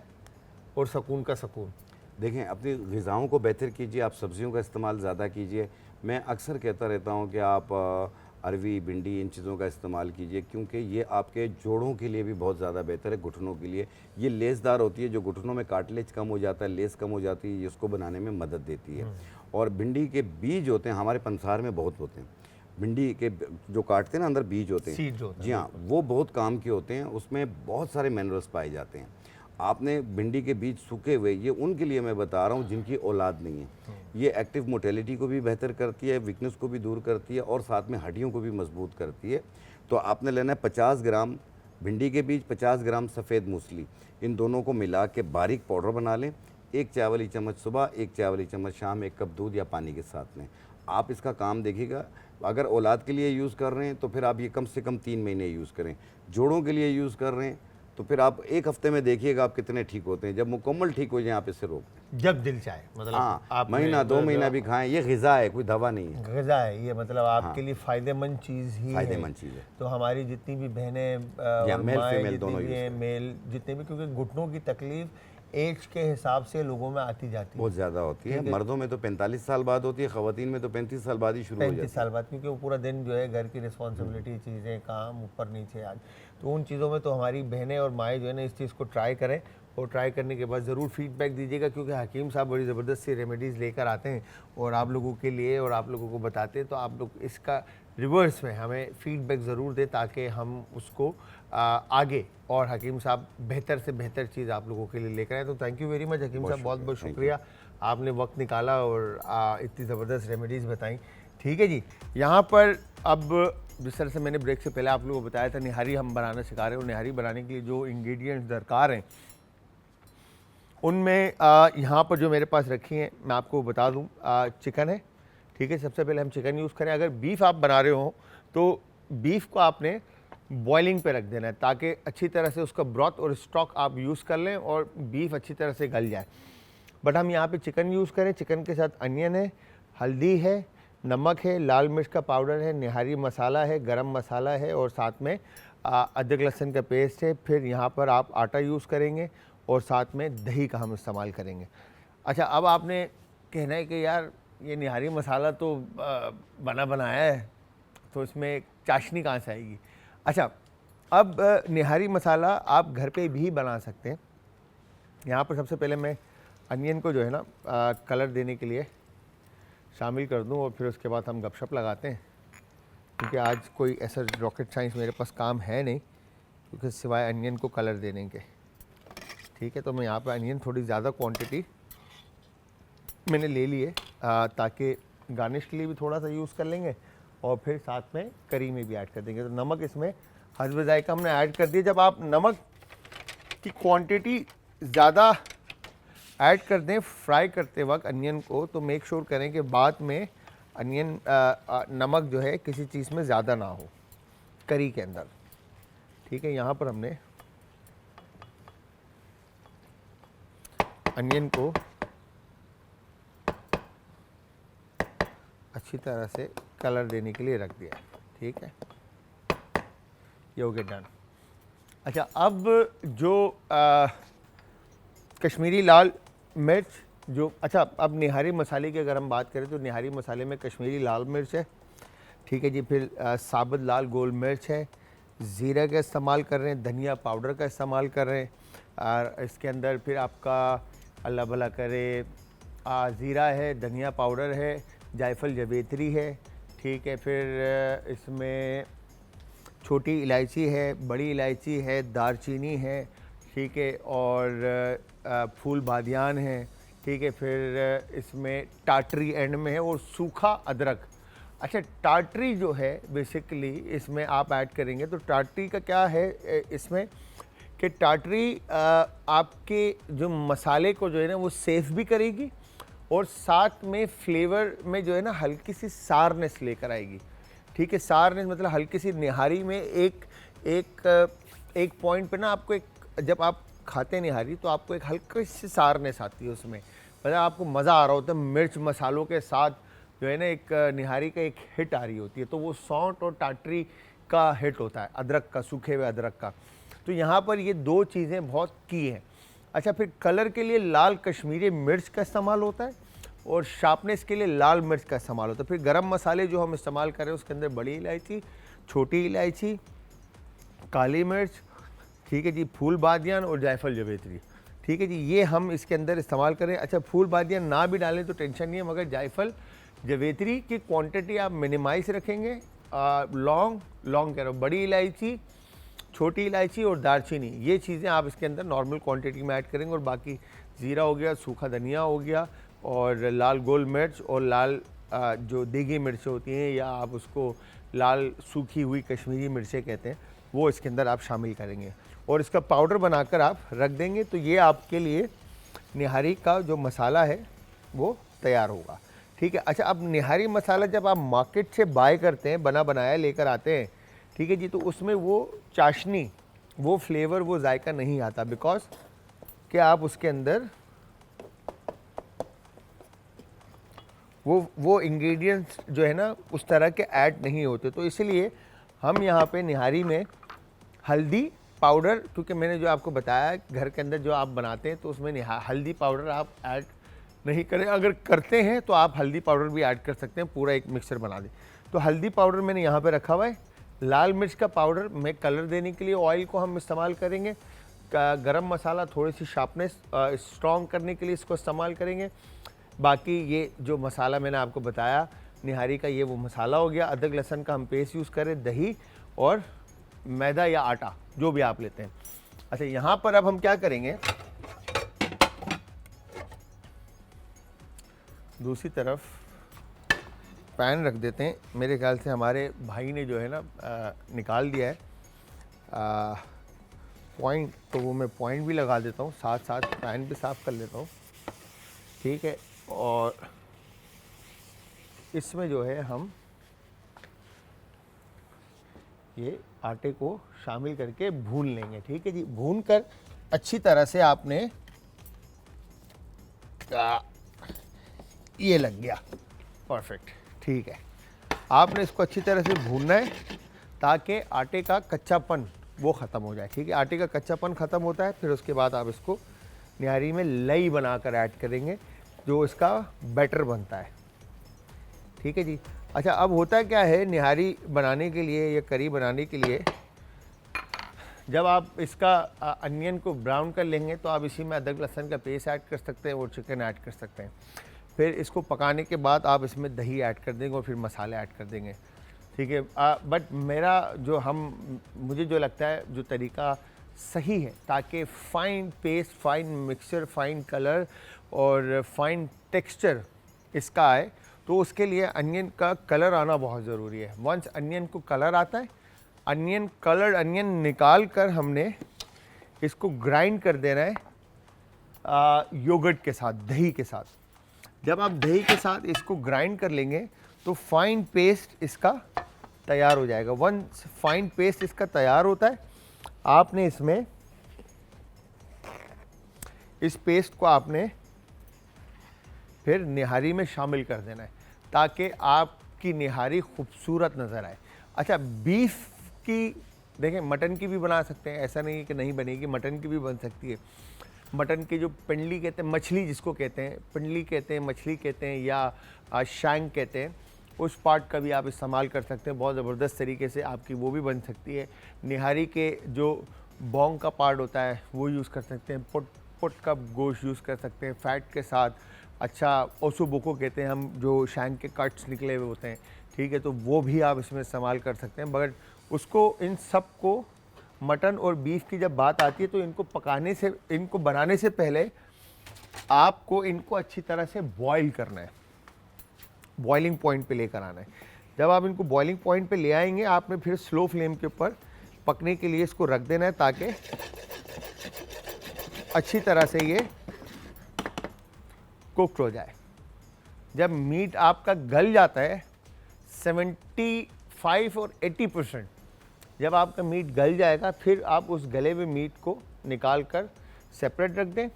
Speaker 2: और सुकून का सुकून।
Speaker 3: देखें, अपनी ग़िज़ाओं को बेहतर कीजिए, आप सब्ज़ियों का इस्तेमाल ज़्यादा कीजिए। मैं अक्सर कहता रहता हूँ कि आप अरवी, भिंडी, इन चीज़ों का इस्तेमाल कीजिए, क्योंकि ये आपके जोड़ों के लिए भी बहुत ज़्यादा बेहतर है, घुटनों के लिए। ये लेसदार होती है, जो घुटनों में कार्टिलेज कम हो जाता है, लेस कम हो जाती है, ये उसको बनाने में मदद देती है। और भिंडी के बीज होते हैं, हमारे पंसार में बहुत होते हैं। भिंडी के जो काटते हैं ना, अंदर बीज होते हैं, जी हाँ, वो बहुत काम के होते हैं, उसमें बहुत सारे मिनरल्स पाए जाते हैं। आपने भिंडी के बीज सूखे हुए, ये उनके लिए मैं बता रहा हूँ जिनकी औलाद नहीं है। ये एक्टिव मोटेलिटी को भी बेहतर करती है, वीकनेस को भी दूर करती है और साथ में हड्डियों को भी मजबूत करती है। तो आपने लेना है 50 ग्राम भिंडी के बीज, 50 ग्राम सफ़ेद मूसली, इन दोनों को मिला के बारीक पाउडर बना लें। 1 चाय वाली चम्मच सुबह, 1 चाय वाली चम्मच शाम, 1 कप दूध या पानी के साथ में। आप इसका काम देखिएगा। अगर औलाद के लिए यूज़ कर रहे हैं तो फिर आप ये कम से कम 3 महीने यूज़ करें। जोड़ों के लिए यूज़ कर रहे हैं तो फिर आप 1 हफ्ते में देखिएगा आप कितने ठीक होते हैं। जब मुकम्मल ठीक हो जाए आप इसे रोक दें,
Speaker 2: जब दिल चाहे, मतलब
Speaker 3: हाँ,
Speaker 2: आप
Speaker 3: महीना 2 महीना भी खाएं। ये ग़िज़ा है, कोई दवा नहीं है,
Speaker 2: ग़िज़ा है ये, मतलब आपके लिए फ़ायदेमंद चीज़ ही है।
Speaker 3: फ़ायदेमंद चीज़ है।
Speaker 2: तो हमारी जितनी भी बहनें और
Speaker 3: मेल
Speaker 2: माएँ
Speaker 3: फीमेल
Speaker 2: जितनी
Speaker 3: दोनों
Speaker 2: भी
Speaker 3: यूज़
Speaker 2: हैं,
Speaker 3: करें।
Speaker 2: मेल जितने भी, क्योंकि घुटनों की तकलीफ एज के हिसाब से लोगों में आती जाती है,
Speaker 3: बहुत ज़्यादा होती है। मर्दों में तो 45 साल बाद होती है, ख़वातीन में तो 35 साल बाद ही शुरू हो जाती है।
Speaker 2: 35 साल बाद, क्योंकि वो पूरा दिन जो है घर की रिस्पॉन्सिबिलिटी, चीज़ें, काम ऊपर नीचे आज, तो उन चीज़ों में तो हमारी बहनें और माएँ जो है ना इस चीज़ को ट्राई करें और ट्राई करने के बाद ज़रूर फीडबैक दीजिएगा, क्योंकि हकीम साहब बड़ी ज़बरदस्त सी रेमेडीज़ लेकर आते हैं और आप लोगों के लिए और आप लोगों को बताते हैं। तो आप लोग इसका रिवर्स में हमें फीडबैक ज़रूर दें ताकि हम उसको आगे और हकीम साहब बेहतर से बेहतर चीज़ आप लोगों के लिए लेकर आए। तो थैंक यू वेरी मच हकीम साहब, बहुत बहुत शुक्रिया, आपने वक्त निकाला और इतनी ज़बरदस्त रेमेडीज़ बताई। ठीक है जी, यहाँ पर अब जिस तरह से मैंने ब्रेक से पहले आप लोगों को बताया था, निहारी हम बनाना सिखा रहे हैं और निहारी बनाने के लिए जो इंग्रेडिएंट्स दरकार हैं उनमें यहाँ पर जो मेरे पास रखी हैं मैं आपको बता दूँ। चिकन है, ठीक है, सबसे पहले हम चिकन यूज़ करें। अगर बीफ आप बना रहे हो तो बीफ को आपने बॉइलिंग पे रख देना है ताकि अच्छी तरह से उसका ब्रॉथ और स्टॉक आप यूज़ कर लें और बीफ अच्छी तरह से गल जाए। बट हम यहाँ पे चिकन यूज़ करें। चिकन के साथ अनियन है, हल्दी है, नमक है, लाल मिर्च का पाउडर है, निहारी मसाला है, गरम मसाला है और साथ में अदरक लहसुन का पेस्ट है। फिर यहाँ पर आप आटा यूज़ करेंगे और साथ में दही का हम इस्तेमाल करेंगे। अच्छा, अब आपने कहना है कि यार ये निहारी मसाला तो बना बनाया है, तो इसमें चाशनी कहाँ से आएगी। अच्छा, अब निहारी मसाला आप घर पे भी बना सकते हैं। यहाँ पर सबसे पहले मैं अनियन को जो है ना कलर देने के लिए शामिल कर दूँ और फिर उसके बाद हम गपशप लगाते हैं, क्योंकि आज कोई ऐसा रॉकेट साइंस मेरे पास काम है नहीं, क्योंकि सिवाय अनियन को कलर देने के। ठीक है, तो मैं यहाँ पर अनियन थोड़ी ज़्यादा क्वांटिटी मैंने ले ली है ताकि गार्निश के लिए भी थोड़ा सा यूज़ कर लेंगे और फिर साथ में करी में भी ऐड कर देंगे। तो नमक इसमें हस्ब ज़ायका हमने ऐड कर दिया। जब आप नमक की क्वांटिटी ज़्यादा ऐड कर दें फ्राई करते वक्त अनियन को, तो मेक श्योर करें कि बाद में अनियन नमक जो है किसी चीज़ में ज़्यादा ना हो करी के अंदर। ठीक है, यहाँ पर हमने अनियन को अच्छी तरह से कलर देने के लिए रख दिया। ठीक है, ये हो गया डन। अच्छा, अब जो कश्मीरी लाल मिर्च जो अच्छा, अब निहारी मसाले की अगर हम बात करें तो निहारी मसाले में कश्मीरी लाल मिर्च है, ठीक है जी, फिर साबुत लाल गोल मिर्च है, ज़ीरा का इस्तेमाल कर रहे हैं, धनिया पाउडर का इस्तेमाल कर रहे हैं, और इसके अंदर फिर आपका अल्लाह भला करे ज़ीरा है, धनिया पाउडर है, जायफल जवेत्री है, ठीक है, फिर इसमें छोटी इलायची है, बड़ी इलायची है, दारचीनी है, ठीक है, और फूल बादियान है, ठीक है, फिर इसमें टाटरी एंड में है और सूखा अदरक। अच्छा, टाटरी जो है बेसिकली इसमें आप ऐड करेंगे तो टाटरी का क्या है इसमें कि टाटरी आपके जो मसाले को जो है ना वो सेफ भी करेगी और साथ में फ्लेवर में जो है ना हल्की सी सारनेस लेकर आएगी, ठीक है। सारनेस मतलब हल्की सी निहारी में एक पॉइंट पे ना आपको एक, जब आप खाते हैं निहारी तो आपको एक हल्की सी सारनेस आती है उसमें, मतलब आपको मज़ा आ रहा होता है, मिर्च मसालों के साथ जो है ना एक निहारी का एक हिट आ रही होती है, तो वो सौंठ और टाटरी का हिट होता है, अदरक का, सूखे हुए अदरक का। तो यहाँ पर ये दो चीज़ें बहुत की हैं। अच्छा, फिर कलर के लिए लाल कश्मीरी मिर्च का इस्तेमाल होता है और शार्पनेस के लिए लाल मिर्च का इस्तेमाल होता है। फिर गरम मसाले जो हम इस्तेमाल कर रहे हैं उसके अंदर बड़ी इलायची, छोटी इलायची, काली मिर्च, ठीक है जी, फूल बादियान और जायफल जवेत्री, ठीक है जी, ये हम इसके अंदर इस्तेमाल करें। अच्छा, फूल बादियान ना भी डालें तो टेंशन नहीं है, मगर जायफल जवेत्री की क्वांटिटी आप मिनिमाइज रखेंगे। लौंग कह रहा हूँ, बड़ी इलायची, छोटी इलायची और दालचीनी, ये चीज़ें आप इसके अंदर नॉर्मल क्वांटिटी में ऐड करेंगे, और बाकी ज़ीरा हो गया, सूखा धनिया हो गया, और लाल गोल मिर्च और लाल जो देगी मिर्चें होती हैं, या आप उसको लाल सूखी हुई कश्मीरी मिर्चें कहते हैं, वो इसके अंदर आप शामिल करेंगे और इसका पाउडर बनाकर आप रख देंगे। तो ये आपके लिए निहारी का जो मसाला है वो तैयार होगा, ठीक है। अच्छा, अब निहारी मसाला जब आप मार्केट से बाय करते हैं, बना बनाया लेकर आते हैं, ठीक है जी, तो उसमें वो चाशनी, वो फ्लेवर, वो जायका नहीं आता, बिकॉज कि आप उसके अंदर वो इंग्रेडिएंट्स जो है ना उस तरह के ऐड नहीं होते। तो इसलिए हम यहाँ पे निहारी में हल्दी पाउडर, क्योंकि मैंने जो आपको बताया घर के अंदर जो आप बनाते हैं तो उसमें हल्दी पाउडर आप ऐड नहीं करें, अगर करते हैं तो आप हल्दी पाउडर भी ऐड कर सकते हैं, पूरा एक मिक्सर बना दें। तो हल्दी पाउडर मैंने यहाँ पे रखा हुआ है। लाल मिर्च का पाउडर में कलर देने के लिए ऑयल को हम इस्तेमाल करेंगे। गरम मसाला थोड़ी सी शार्पनेस स्ट्रॉन्ग करने के लिए इसको इस्तेमाल करेंगे। बाकी ये जो मसाला मैंने आपको बताया निहारी का, ये वो मसाला हो गया। अदरक लहसुन का हम पेस्ट यूज़ करें, दही और मैदा या आटा जो भी आप लेते हैं। अच्छा, यहाँ पर अब हम क्या करेंगे, दूसरी तरफ पैन रख देते हैं। मेरे ख्याल से हमारे भाई ने जो है ना निकाल दिया है पॉइंट, तो वो मैं पॉइंट भी लगा देता हूँ, साथ साथ पैन भी साफ़ कर लेता हूँ, ठीक है। और इसमें जो है हम ये आटे को शामिल करके भून लेंगे, ठीक है जी। भून कर अच्छी तरह से आपने ये लग गया, परफेक्ट, ठीक है। आपने इसको अच्छी तरह से भूनना है ताकि आटे का कच्चापन वो ख़त्म हो जाए, ठीक है। आटे का कच्चापन ख़त्म होता है, फिर उसके बाद आप इसको निहारी में लई बनाकर ऐड करेंगे, जो इसका बैटर बनता है, ठीक है जी। अच्छा, अब होता क्या है निहारी बनाने के लिए या करी बनाने के लिए, जब आप इसका अनियन को ब्राउन कर लेंगे तो आप इसी में अदरक लहसुन का पेस्ट ऐड कर सकते हैं और चिकन ऐड कर सकते हैं। फिर इसको पकाने के बाद आप इसमें दही ऐड कर देंगे और फिर मसाले ऐड कर देंगे, ठीक है। बट मेरा जो मुझे जो लगता है जो तरीका सही है, ताकि fine paste, fine mixture, fine colour और फ़ाइन टेक्सचर इसका आए, तो उसके लिए अनियन का कलर आना बहुत ज़रूरी है। वंस अनियन को कलर आता है, अनियन निकाल कर हमने इसको ग्राइंड कर देना है योगर्ट के साथ, दही के साथ। जब आप दही के साथ इसको ग्राइंड कर लेंगे तो फाइन पेस्ट इसका तैयार हो जाएगा। वंस फाइन पेस्ट इसका तैयार होता है, आपने इसमें इस पेस्ट को आपने फिर निहारी में शामिल कर देना है ताकि आपकी निहारी खूबसूरत नज़र आए। अच्छा, बीफ की देखें, मटन की भी बना सकते हैं, ऐसा नहीं है कि नहीं बनेगी, मटन की भी बन सकती है। मटन की जो पिंडली कहते हैं, मछली जिसको कहते हैं, पिंडली कहते हैं, मछली कहते हैं, या शैंक कहते हैं, उस पार्ट का भी आप इस्तेमाल कर सकते हैं। बहुत ज़बरदस्त तरीके से आपकी वो भी बन सकती है। निहारी के जो बोंग का पार्ट होता है वो यूज़ कर सकते हैं। पुट का गोश्त यूज़ कर सकते हैं फैट के साथ। अच्छा, ओसोबुको कहते हैं हम, जो शैंक के कट्स निकले हुए होते हैं, ठीक है, तो वो भी आप इसमें इस्तेमाल कर सकते हैं। मगर उसको, इन सब को, मटन और बीफ की जब बात आती है तो इनको पकाने से, इनको बनाने से पहले आपको इनको अच्छी तरह से बॉईल करना है, बॉइलिंग पॉइंट पे लेकर आना है। जब आप इनको बॉइलिंग पॉइंट पे ले आएंगे, आपने फिर स्लो फ्लेम के ऊपर पकने के लिए इसको रख देना है, ताकि अच्छी तरह से ये कुक्ड हो जाए। जब मीट आपका गल जाता है 75 और 80%, जब आपका मीट गल जाएगा, फिर आप उस गले हुए मीट को निकाल कर सेपरेट रख दें,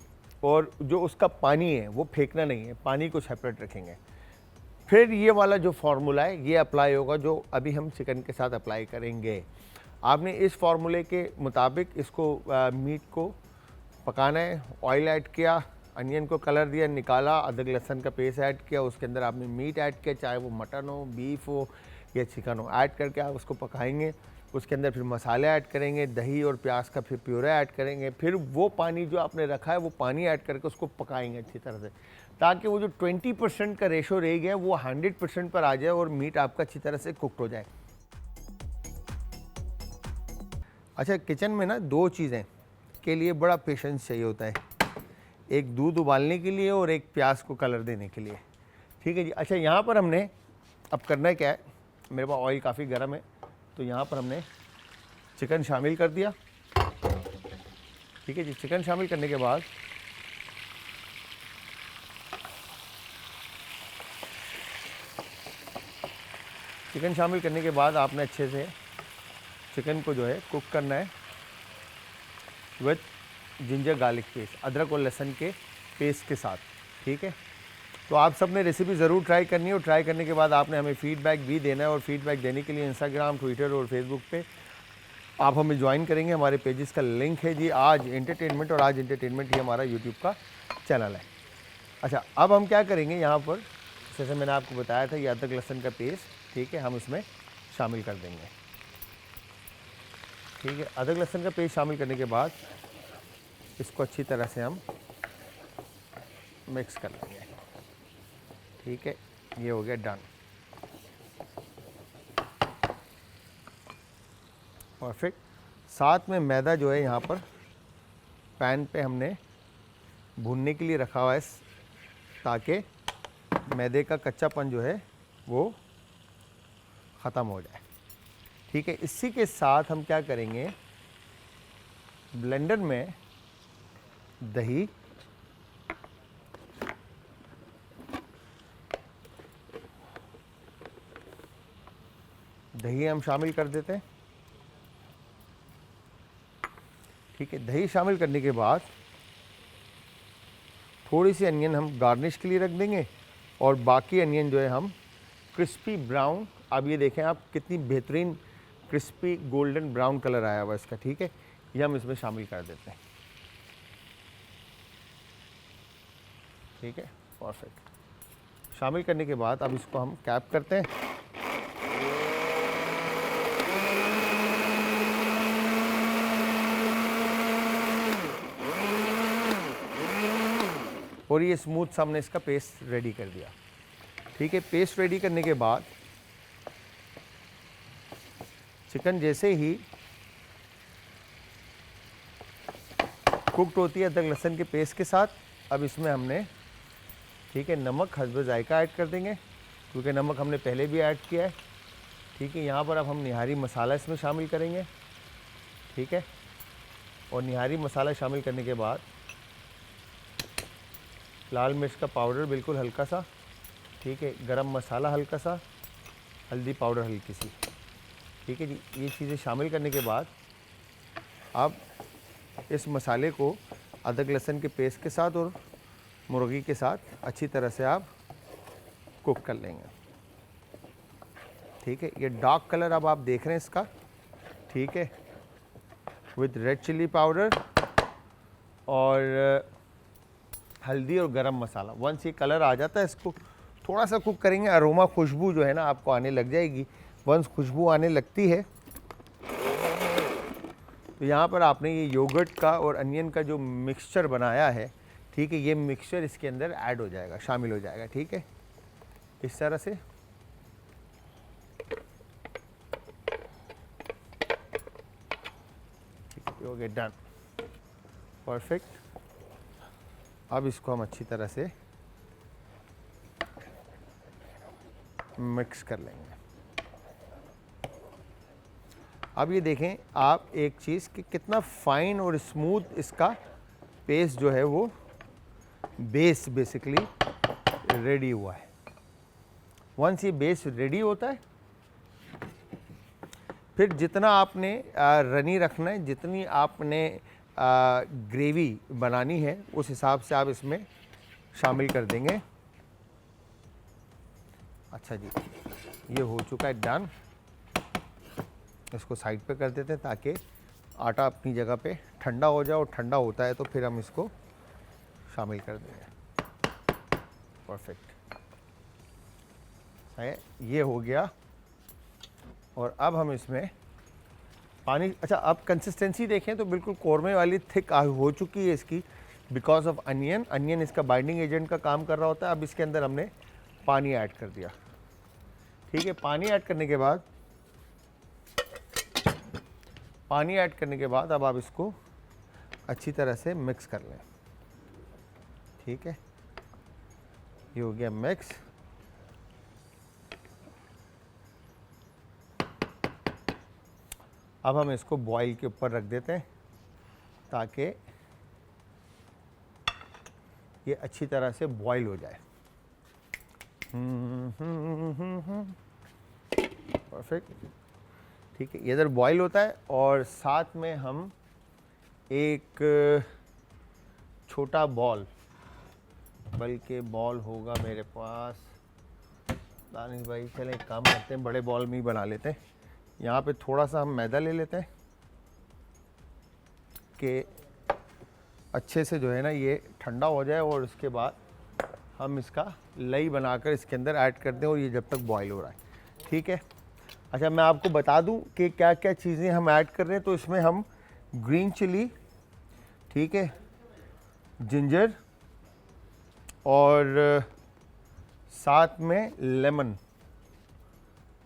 Speaker 2: और जो उसका पानी है वो फेंकना नहीं है, पानी को सेपरेट रखेंगे। फिर ये वाला जो फार्मूला है ये अप्लाई होगा, जो अभी हम चिकन के साथ अप्लाई करेंगे। आपने इस फार्मूले के मुताबिक इसको मीट को पकाना है। ऑयल ऐड किया, अनियन को कलर दिया, निकाला, अदरक लहसुन का पेस्ट ऐड किया, उसके अंदर आपने मीट ऐड किया, चाहे वो मटन हो, बीफ हो या चिकन हो, ऐड करके आप उसको पकाएंगे। उसके अंदर फिर मसाले ऐड करेंगे, दही और प्याज का फिर प्यूरे ऐड करेंगे, फिर वो पानी जो आपने रखा है वो पानी ऐड करके उसको पकाएंगे अच्छी तरह से, ताकि वो जो 20% का रेशो रह गया वो 100% पर आ जाए और मीट आपका अच्छी तरह से कुकड हो जाए। अच्छा, किचन में ना 2 चीज़ें के लिए बड़ा पेशेंस चाहिए होता है, एक दूध उबालने के लिए और एक प्याज को कलर देने के लिए, ठीक है जी। अच्छा, यहाँ पर हमने अब करना क्या है, मेरे पास ऑयल काफ़ी गर्म है, तो यहाँ पर हमने चिकन शामिल कर दिया, ठीक है जी। चिकन शामिल करने के बाद आपने अच्छे से चिकन को जो है कुक करना है विद जिंजर गार्लिक पेस्ट, अदरक और लहसुन के पेस्ट के साथ, ठीक है। तो आप सब ने रेसिपी ज़रूर ट्राई करनी है, और ट्राई करने के बाद आपने हमें फ़ीडबैक भी देना है, और फ़ीडबैक देने के लिए इंस्टाग्राम, ट्विटर और फेसबुक पे आप हमें ज्वाइन करेंगे। हमारे पेजेस का लिंक है जी आज एंटरटेनमेंट, और आज एंटरटेनमेंट ही हमारा यूट्यूब का चैनल है। अच्छा, अब हम क्या करेंगे, यहाँ पर जैसे मैंने आपको बताया था, ये अदरक लहसुन का पेस्ट, ठीक है, हम इसमें शामिल कर देंगे, ठीक है। अदरक लहसुन का पेस्ट शामिल करने के बाद इसको अच्छी तरह से हम मिक्स कर लेंगे, ठीक है। ये हो गया डन, परफेक्ट। साथ में मैदा जो है यहाँ पर पैन पे हमने भूनने के लिए रखा हुआ है, ताकि मैदे का कच्चापन जो है वो ख़त्म हो जाए, ठीक है। इसी के साथ हम क्या करेंगे, ब्लेंडर में दही, हम शामिल कर देते हैं, ठीक है। दही शामिल करने के बाद थोड़ी सी अनियन हम गार्निश के लिए रख देंगे, और बाकी अनियन जो है हम क्रिस्पी ब्राउन, अब ये देखें आप कितनी बेहतरीन क्रिस्पी गोल्डन ब्राउन कलर आया हुआ इसका, ठीक है। ये हम इसमें शामिल कर देते हैं, ठीक है, परफेक्ट। शामिल करने के बाद अब इसको हम कैप करते हैं, और ये स्मूथ सा हमने इसका पेस्ट रेडी कर दिया, ठीक है। पेस्ट रेडी करने के बाद चिकन जैसे ही कुक्ड होती है अदरक लहसुन के पेस्ट के साथ, अब इसमें हमने, ठीक है, नमक हस्ब जायका ऐड कर देंगे, क्योंकि नमक हमने पहले भी ऐड किया है, ठीक है। यहाँ पर अब हम निहारी मसाला इसमें शामिल करेंगे, ठीक है। और निहारी मसाला शामिल करने के बाद लाल मिर्च का पाउडर बिल्कुल हल्का सा, ठीक है, गरम मसाला हल्का सा, हल्दी पाउडर हल्की सी, ठीक है जी। ये चीज़ें शामिल करने के बाद अब इस मसाले को अदरक लहसुन के पेस्ट के साथ और मुर्गी के साथ अच्छी तरह से आप कुक कर लेंगे, ठीक है। ये डार्क कलर अब आप देख रहे हैं इसका, ठीक है, विद रेड चिली पाउडर और हल्दी और गरम मसाला। वंस ये कलर आ जाता है इसको थोड़ा सा कुक करेंगे, अरोमा खुशबू जो है ना आपको आने लग जाएगी। वंस खुशबू आने लगती है तो यहाँ पर आपने ये योगर्ट का और अनियन का जो मिक्सचर बनाया है, ठीक है, ये मिक्सचर इसके अंदर ऐड हो जाएगा, शामिल हो जाएगा, ठीक है, इस तरह से। हो गया, डन, परफेक्ट। अब इसको हम अच्छी तरह से मिक्स कर लेंगे। अब ये देखें आप एक चीज़ कि कितना फाइन और स्मूथ इसका पेस्ट जो है वो बेस बेसिकली रेडी हुआ है। वंस ये बेस रेडी होता है फिर जितना आपने रनी रखना है, जितनी आपने ग्रेवी बनानी है उस हिसाब से आप इसमें शामिल कर देंगे। अच्छा जी, ये हो चुका है, डन। इसको साइड पे कर देते हैं ताकि आटा अपनी जगह पे ठंडा हो जाए, और ठंडा होता है तो फिर हम इसको शामिल कर देंगे। परफेक्ट है, ये हो गया। और अब हम इसमें पानी, अच्छा अब कंसिस्टेंसी देखें तो बिल्कुल कोरमे वाली थिक हो चुकी है इसकी, बिकॉज ऑफ अनियन। अनियन इसका बाइंडिंग एजेंट का काम कर रहा होता है। अब इसके अंदर हमने पानी ऐड कर दिया, ठीक है। पानी ऐड करने के बाद अब आप इसको अच्छी तरह से मिक्स कर लें, ठीक है। ये हो गया मिक्स। अब हम इसको बॉईल के ऊपर रख देते हैं ताकि ये अच्छी तरह से बॉईल हो जाए। परफेक्ट, ठीक है। ये इधर बॉईल होता है और साथ में हम एक छोटा बॉल, बल्कि बॉल होगा मेरे पास, दानिश भाई चलें एक काम करते हैं, बड़े बॉल में ही बना लेते हैं। यहाँ पे थोड़ा सा हम मैदा ले लेते हैं कि अच्छे से जो है ना ये ठंडा हो जाए, और उसके बाद हम इसका लई बनाकर इसके अंदर ऐड कर दें और ये जब तक बॉईल हो रहा है, ठीक है। अच्छा मैं आपको बता दूं कि क्या क्या चीज़ें हम ऐड कर रहे हैं। तो इसमें हम ग्रीन चिली, ठीक है, जिंजर और साथ में लेमन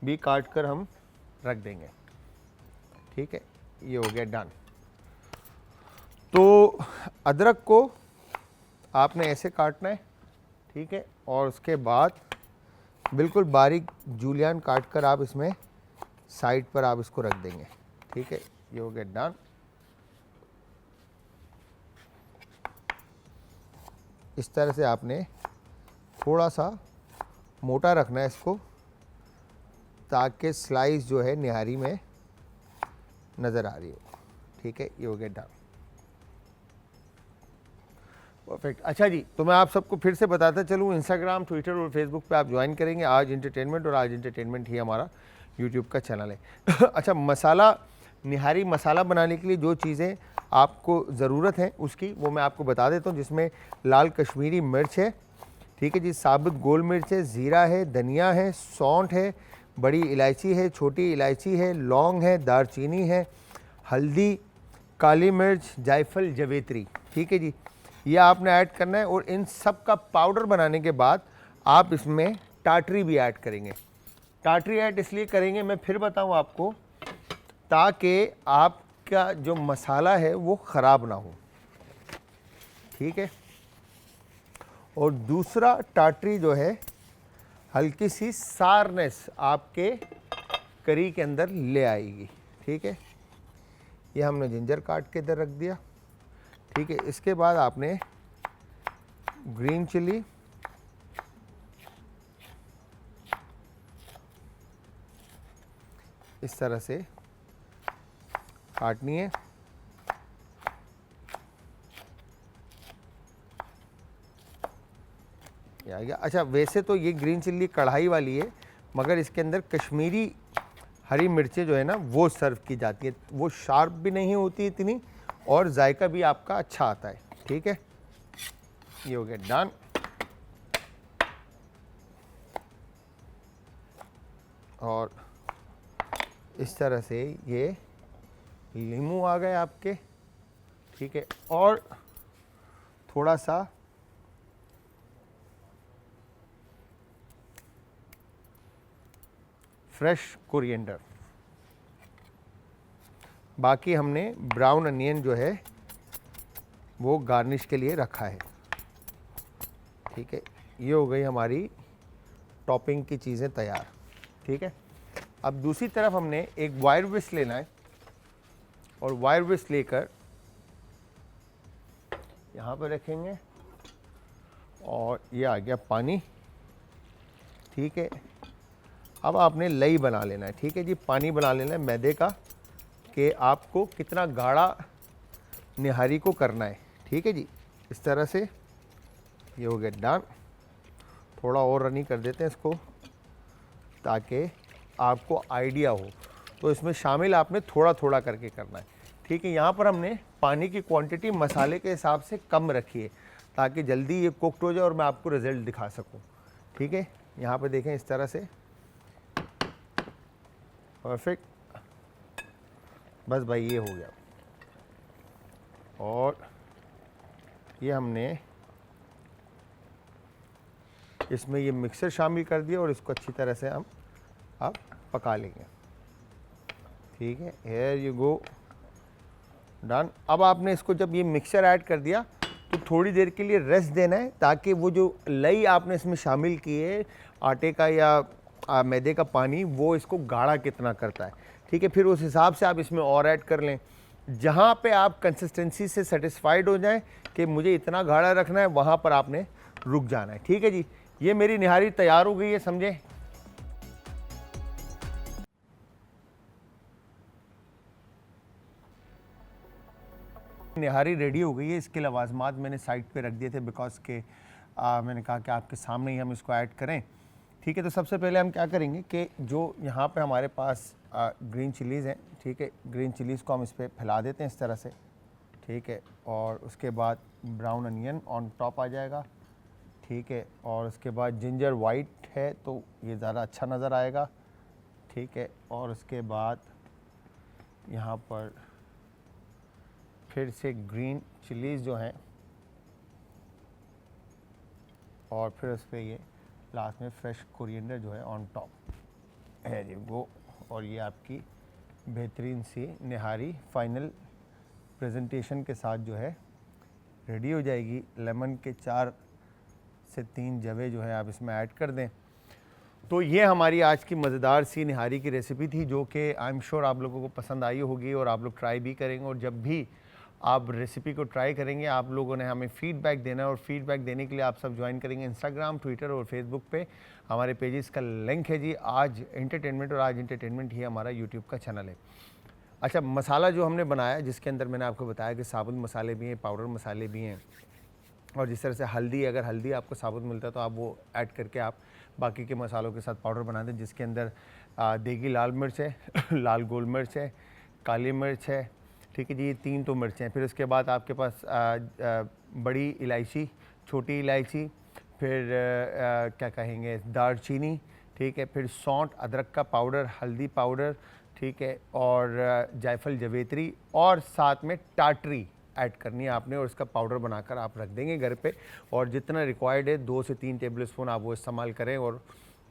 Speaker 2: भी काट कर हम रख देंगे, ठीक है। ये हो गया डन। तो अदरक को आपने ऐसे काटना है, ठीक है, और उसके बाद बिल्कुल बारीक जूलियन काट कर आप इसमें साइड पर आप इसको रख देंगे, ठीक है। ये हो गया डन। इस तरह से आपने थोड़ा सा मोटा रखना है इसको ताकि स्लाइस जो है निहारी में नज़र आ रही हो, ठीक है। ये हो गया डन, परफेक्ट। अच्छा जी, तो मैं आप सबको फिर से बताता चलूँ, इंस्टाग्राम, ट्विटर और फेसबुक पे आप ज्वाइन करेंगे आज एंटरटेनमेंट, और आज एंटरटेनमेंट ही हमारा यूट्यूब का चैनल है। अच्छा, मसाला, निहारी मसाला बनाने के लिए जो चीज़ें आपको ज़रूरत है उसकी वो मैं आपको बता देता हूँ, जिसमें लाल कश्मीरी मिर्च है, ठीक है जी, साबुत गोल मिर्च है, ज़ीरा है, धनिया है, सौंठ है, बड़ी इलायची है, छोटी इलायची है, लौंग है, दारचीनी है, हल्दी, काली मिर्च, जायफल, जवेत्री, ठीक है जी। ये आपने ऐड करना है, और इन सब का पाउडर बनाने के बाद आप इसमें टाटरी भी ऐड करेंगे। टाटरी ऐड इसलिए करेंगे, मैं फिर बताऊं आपको, ताकि आपका जो मसाला है वो ख़राब ना हो, ठीक है। और दूसरा, टाटरी जो है हल्की सी सारनेस आपके करी के अंदर ले आएगी, ठीक है। ये हमने जिंजर काट के इधर रख दिया, ठीक है। इसके बाद आपने ग्रीन चिली, इस तरह से काटनी है, ये आ गया। अच्छा, वैसे तो ये ग्रीन चिल्ली कढ़ाई वाली है, मगर इसके अंदर कश्मीरी हरी मिर्चें जो है ना वो सर्व की जाती है, वो शार्प भी नहीं होती इतनी, और जायका भी आपका अच्छा आता है, ठीक है, ये हो गया डन। और इस तरह से ये लीमू आ गए आपके, ठीक है। और थोड़ा सा फ्रेश कोरिएंडर, बाकी हमने ब्राउन अनियन जो है वो गार्निश के लिए रखा है, ठीक है। ये हो गई हमारी टॉपिंग की चीज़ें तैयार, ठीक है। अब दूसरी तरफ हमने एक वायर विस्क लेना है और वायर विस्क लेकर यहाँ पर रखेंगे और ये आ गया पानी, ठीक है। अब आपने लई बना लेना है, ठीक है जी। पानी बना लेना है मैदे का कि आपको कितना गाढ़ा निहारी को करना है, ठीक है जी। इस तरह से ये हो गया डन। थोड़ा और रनी कर देते हैं इसको ताकि आपको आइडिया हो। तो इसमें शामिल आपने थोड़ा थोड़ा करके करना है, ठीक है। यहाँ पर हमने पानी की क्वांटिटी मसाले के हिसाब से कम रखी है ताकि जल्दी ये कुक्ड हो जाए और मैं आपको रिज़ल्ट दिखा सकूँ, ठीक है। यहाँ पर देखें इस तरह से, परफेक्ट। बस भाई ये हो गया। और ये हमने इसमें ये मिक्सर शामिल कर दिया और इसको अच्छी तरह से हम अब पका लेंगे, ठीक है। Here you go, done. अब आपने इसको जब ये मिक्सर ऐड कर दिया तो थोड़ी देर के लिए रेस्ट देना है ताकि वो जो लई आपने इसमें शामिल की है आटे का या मैदे का पानी, वो इसको गाढ़ा कितना करता है, ठीक है। फिर उस हिसाब से आप इसमें और ऐड कर लें। जहाँ पे आप कंसिस्टेंसी से सेटिस्फाइड हो जाएं कि मुझे इतना गाढ़ा रखना है, वहाँ पर आपने रुक जाना है, ठीक है जी। ये मेरी निहारी तैयार हो गई है, समझे। निहारी रेडी हो गई है। इसके लवाजमात मैंने साइड पे रख दिए थे बिकॉज के मैंने कहा कि आपके सामने ही हम इसको ऐड करें, ठीक है। तो सबसे पहले हम क्या करेंगे कि जो यहाँ पे हमारे पास ग्रीन चिलीज़ हैं, ठीक है, ग्रीन चिलीज़ को हम इस पर फैला देते हैं इस तरह से, ठीक है। और उसके बाद ब्राउन अनियन ऑन टॉप आ जाएगा, ठीक है। और उसके बाद जिंजर वाइट है तो ये ज़्यादा अच्छा नज़र आएगा, ठीक है। और उसके बाद यहाँ पर फिर से ग्रीन चिलीज़ जो हैं और फिर उस पर ये लास्ट में फ्रेश कोरिएंडर जो है ऑन टॉप, है यू गो। और ये आपकी बेहतरीन सी निहारी फाइनल प्रेजेंटेशन के साथ जो है रेडी हो जाएगी। लेमन के 4 से 3 जवे जो है आप इसमें ऐड कर दें। तो ये हमारी आज की मज़ेदार सी निहारी की रेसिपी थी जो कि आई एम श्योर आप लोगों को पसंद आई होगी और आप लोग ट्राई भी करेंगे। और जब भी आप रेसिपी को ट्राई करेंगे आप लोगों ने हमें फ़ीडबैक देना है और फ़ीडबैक देने के लिए आप सब ज्वाइन करेंगे इंस्टाग्राम, ट्विटर और फेसबुक पे। हमारे पेजेस का लिंक है जी आज एंटरटेनमेंट, और आज एंटरटेनमेंट ही हमारा यूट्यूब का चैनल है। अच्छा, मसाला जो हमने बनाया जिसके अंदर मैंने आपको बताया कि साबुत मसाले भी हैं, पाउडर मसाले भी हैं, और जिस तरह से हल्दी, अगर हल्दी आपको साबुत मिलता है तो आप वो ऐड करके आप बाकी के मसालों के साथ पाउडर बना दें, जिसके अंदर देगी लाल मिर्च है लाल गोल मिर्च है, काली मिर्च है, ठीक है जी, 3 तो मिर्चें हैं। फिर उसके बाद आपके पास बड़ी इलायची, छोटी इलायची, फिर क्या कहेंगे दालचीनी, ठीक है, फिर सौंठ, अदरक का पाउडर, हल्दी पाउडर, ठीक है, और जायफल जवेत्री, और साथ में टाटरी ऐड करनी है आपने और इसका पाउडर बनाकर आप रख देंगे घर पे। और जितना रिक्वायर्ड है 2 से 3 टेबल स्पून आप वो इस्तेमाल करें और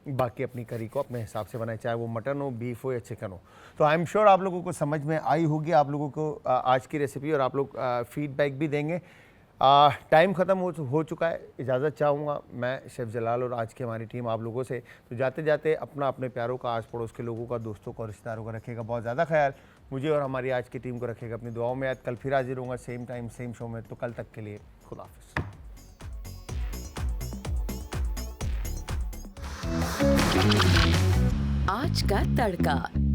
Speaker 2: बाकी अपनी करी को अपने हिसाब से बनाएं, चाहे वो मटन हो, बीफ हो या चिकन हो। तो आई एम श्योर आप लोगों को समझ में आई होगी, आप लोगों को आज की रेसिपी, और आप लोग फीडबैक भी देंगे। टाइम ख़त्म हो चुका है, इजाज़त चाहूँगा मैं शेफ़ जलाल और आज की हमारी टीम आप लोगों से। तो जाते जाते अपना, अपने प्यारों का, आस पड़ोस के लोगों का, दोस्तों का, रिश्तेदारों का रखेगा बहुत ज़्यादा ख्याल, मुझे और हमारी आज की टीम को रखेगा अपनी दुआओं में याद। कल फिर हाजिर होऊंगा सेम टाइम सेम शो में, तो कल तक के लिए खुदा हाफिज़।
Speaker 1: आज का तड़का।